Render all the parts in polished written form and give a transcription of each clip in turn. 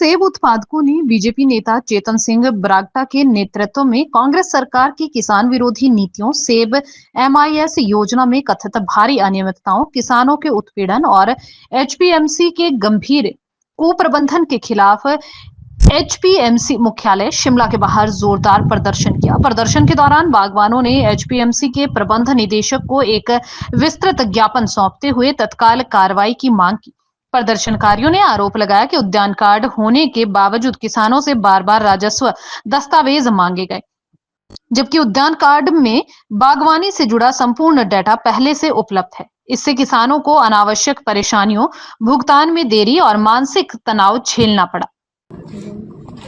सेब उत्पादकों ने बीजेपी नेता चेतन सिंह बरागटा के नेतृत्व में कांग्रेस सरकार की किसान विरोधी नीतियों, सेब एमआईएस योजना में कथित भारी अनियमितताओं, किसानों के उत्पीड़न और एचपीएमसी के गंभीर कुप्रबंधन के खिलाफ एचपीएमसी मुख्यालय शिमला के बाहर जोरदार प्रदर्शन किया। प्रदर्शन के दौरान बागवानों ने एचपीएमसी के प्रबंध निदेशक को एक विस्तृत ज्ञापन सौंपते हुए तत्काल कार्रवाई की मांग की। प्रदर्शनकारियों ने आरोप लगाया कि उद्यान कार्ड होने के बावजूद किसानों से बार बार राजस्व दस्तावेज मांगे गए, जबकि उद्यान कार्ड में बागवानी से जुड़ा संपूर्ण डेटा पहले से उपलब्ध है। इससे किसानों को अनावश्यक परेशानियों, भुगतान में देरी और मानसिक तनाव झेलना पड़ा।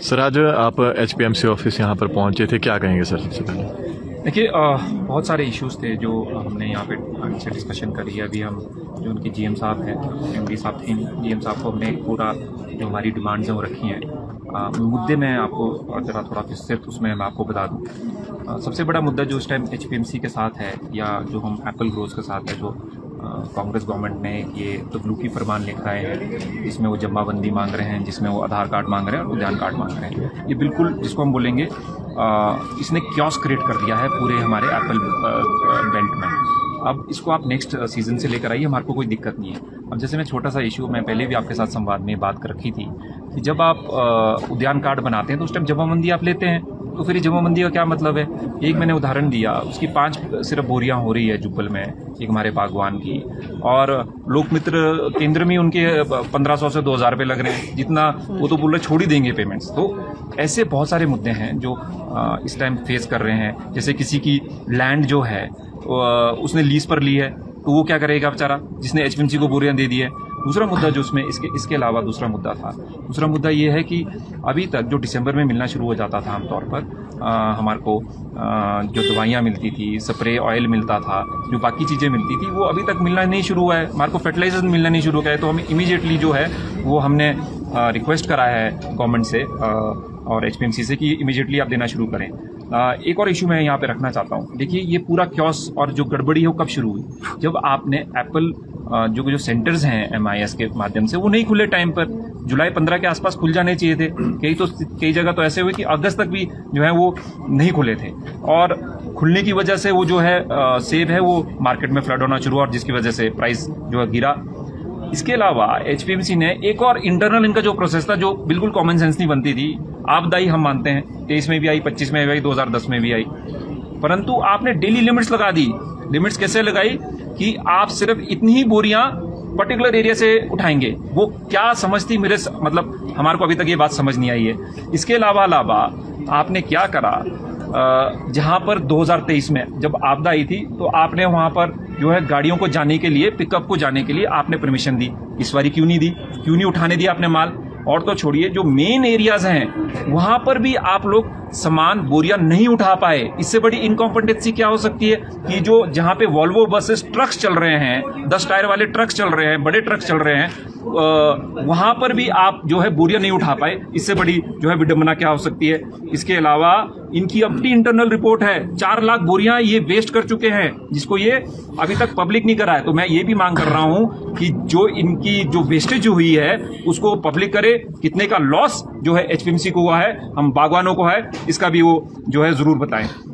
सर, आज आप एचपीएमसी ऑफिस यहाँ पर पहुँचे थे, क्या कहेंगे सर? सबसे पहले देखिए, बहुत सारे इश्यूज़ थे जो हमने यहाँ पे अच्छे डिस्कशन करी है। अभी हम जो उनके जीएम साहब हैं, एमडी साहब थे, जीएम साहब को हमने पूरा जो हमारी डिमांड्स हैं वो रखी हैं। मुद्दे मैं आपको जरा थोड़ा विस्तृत उसमें मैं आपको बता दूँ। सबसे बड़ा मुद्दा जो इस टाइम एचपीएमसी के साथ है या जो हम एप्पल ग्रोवर्स के साथ है, जो कांग्रेस गवर्नमेंट ने ये तबलूकी फरमान लिख रहे हैं, जिसमें वो जमाबंदी मांग रहे हैं, जिसमें वो आधार कार्ड मांग रहे हैं और उद्यान कार्ड मांग रहे हैं, ये बिल्कुल जिसको हम बोलेंगे इसने क्योस क्रिएट कर दिया है पूरे हमारे एप्पल बेल्ट में। अब इसको आप नेक्स्ट सीजन से लेकर आइए, हमारे को कोई दिक्कत नहीं है। अब जैसे मैं छोटा सा इशू मैं पहले भी आपके साथ संवाद में बात कर रखी थी कि जब आप उद्यान कार्ड बनाते हैं तो उस टाइम जमाबंदी आप लेते हैं, तो फिर जमाबंदी का क्या मतलब है? एक मैंने उदाहरण दिया, उसकी 5 सिर्फ बोरियां हो रही है जुब्बल में, एक हमारे बागवान की, और लोकमित्र केंद्र में उनके 1500 से 2000 रुपये लग रहे हैं, जितना वो तो बोल रहे छोड़ ही देंगे पेमेंट्स। तो ऐसे बहुत सारे मुद्दे हैं जो इस टाइम फेस कर रहे हैं। जैसे किसी की लैंड जो है उसने लीज पर ली है, तो वो क्या करेगा बेचारा, जिसने एचपीएमसी को बोरियां दे दी है। दूसरा मुद्दा जो उसमें इसके अलावा दूसरा मुद्दा ये है कि अभी तक जो दिसंबर में मिलना शुरू हो जाता था आमतौर पर हमारे को जो दवाइयाँ मिलती थी, स्प्रे ऑयल मिलता था, जो बाकी चीज़ें मिलती थी, वो अभी तक मिलना नहीं शुरू हुआ है। हमारे को फर्टिलाइजर मिलना नहीं शुरू हुआ है। तो हमें इमीडिएटली जो है वो हमने रिक्वेस्ट करा है गवर्नमेंट से और एचपीएमसी से कि इमीडिएटली आप देना शुरू करें। एक और इशू मैं यहाँ पे रखना चाहता हूँ। देखिए, ये पूरा क्योस और जो गड़बड़ी है वो कब शुरू हुई? जब आपने एप्पल जो सेंटर्स हैं एमआईएस के माध्यम से वो नहीं खुले टाइम पर। जुलाई 15 के आसपास खुल जाने चाहिए थे। कई जगह तो ऐसे हुए कि अगस्त तक भी जो है वो नहीं खुले थे, और खुलने की वजह से वो जो है सेब है वो मार्केट में फ्लड होना शुरू हुआ, और जिसकी वजह से प्राइस जो है गिरा। इसके अलावा एचपीएमसी ने एक और इंटरनल इनका जो प्रोसेस था, जो बिल्कुल कॉमन सेंस नहीं बनती थी, आपदाई हम मानते हैं, 23 में भी आई, 25 में भी आई, 2010 में भी आई, परंतु आपने डेली लिमिट्स लगा दी। लिमिट्स कैसे लगाई कि आप सिर्फ इतनी ही बोरियां पर्टिकुलर एरिया से उठाएंगे। वो क्या समझती मतलब हमारे को अभी तक ये बात समझ नहीं आई है। इसके अलावा आपने क्या करा, जहां पर 2023 में जब आपदा आई थी तो आपने वहां पर जो है गाड़ियों को जाने के लिए, पिकअप को जाने के लिए आपने परमिशन दी। इस बारी क्यों नहीं दी? क्यों नहीं उठाने दिया आपने माल? और तो छोड़िए, जो मेन एरियाज हैं वहां पर भी आप लोग सामान बोरियां नहीं उठा पाए। इससे बड़ी इनकॉम्पिटेंसी क्या हो सकती है कि जो जहां पे वॉल्वो बसेस ट्रक्स चल रहे हैं, 10 टायर वाले ट्रक्स चल रहे हैं, बड़े ट्रक्स चल रहे हैं, वहां पर भी आप जो है बोरियां नहीं उठा पाए। इससे बड़ी जो है विडंबना क्या हो सकती है? इसके अलावा इनकी अपनी इंटरनल रिपोर्ट है, 4 लाख बोरियां ये वेस्ट कर चुके हैं, जिसको ये अभी तक पब्लिक नहीं करा है। तो मैं ये भी मांग कर रहा हूं कि जो इनकी जो वेस्टेज हुई है उसको पब्लिक करे। कितने का लॉस जो है एचपीएमसी को हुआ है, हम बागवानों को है, इसका भी वो जो है जरूर बताएं।